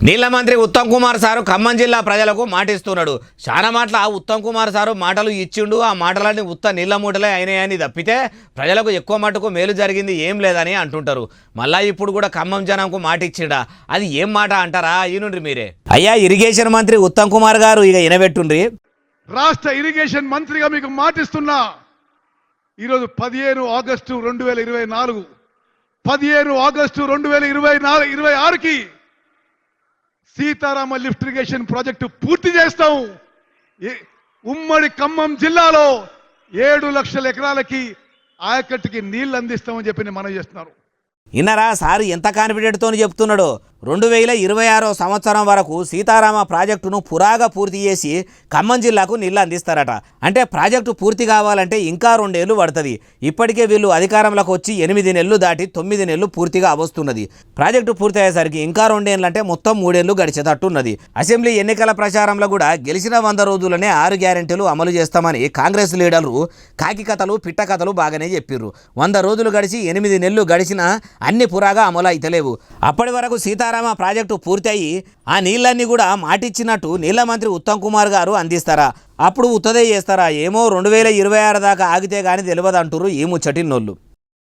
నీళ్ల మంత్రి ఉత్తమ్ కుమార్ సారు ఖమ్మం జిల్లా ప్రజలకు మాటిస్తున్నాడు. చాలా మాటల ఉత్తమ్ కుమార్ సారు మాటలు ఇచ్చిండు. ఆ మాటలన్నీ ఉత్త నీళ్ల మూటలే అయినాయని తప్పితే ప్రజలకు ఎక్కువ మటుకు మేలు జరిగింది ఏం లేదని అంటుంటారు. మళ్ళా ఇప్పుడు కూడా ఖమ్మం జనంకు మాట ఇచ్చిండా, అది ఏం మాట అంటారా? ఈనుండ్రి మీరే. అయ్యా ఇరిగేషన్ మంత్రి ఉత్తమ్ కుమార్ గారు ఇక ఇనబెట్టుండ్రి. రాష్ట్ర ఇరిగేషన్ మంత్రిగా మీకు మాటిస్తున్నా. ఈరోజు 15 ఆగస్టు 2024, 15 ఆగస్టు 2026కి సీతారామ లిఫ్ట్ ఇరిగేషన్ ప్రాజెక్టు పూర్తి చేస్తాం. ఉమ్మడి ఖమ్మం జిల్లాలో 7 లక్షల ఎకరాలకి ఆయకట్టుకి నీళ్లు అందిస్తామని చెప్పి మనం చేస్తున్నారు. ఇన్నరా సార్ ఎంత కాన్ఫిడెంట్తో చెప్తున్నాడో. 2026 సంవత్సరం వరకు సీతారామ ప్రాజెక్టును పురాగా పూర్తి చేసి ఖమ్మం జిల్లాకు నీళ్ళు అందిస్తారట. అంటే ప్రాజెక్టు పూర్తి కావాలంటే ఇంకా 2 ఏళ్ళు పడుతుంది. ఇప్పటికే వీళ్ళు అధికారంలోకి వచ్చి 8 నెలలు దాటి 9 నెలలు పూర్తిగా అవస్తున్నది. ప్రాజెక్టు పూర్తి అయ్యేసరికి ఇంకా 2 ఏళ్ళు అంటే మొత్తం 3 ఏళ్ళు గడిచేటట్టున్నది. అసెంబ్లీ ఎన్నికల ప్రచారంలో కూడా గెలిచిన 100 రోజులనే 6 గ్యారెంటీలు అమలు చేస్తామని కాంగ్రెస్ లీడర్లు కాకి కథలు పిట్ట కథలు బాగానే చెప్పిర్రు. 100 రోజులు గడిచి 8 నెలలు గడిచినా అన్ని పురాగా అమలు అయితలేవు. అప్పటి వరకు సీతారామ ప్రాజెక్టు పూర్తి అయ్యి ఆ నీళ్ళన్నీ కూడా మాటిచ్చినట్టు నీళ్ల మంత్రి ఉత్తమ్ కుమార్ గారు అందిస్తారా? అప్పుడు ఉత్తదే చేస్తారా? ఏమో 2026 దాకా ఆగితే కానీ తెలియదు అంటుర్రు ఈ ముచ్చటిన్నోళ్ళు.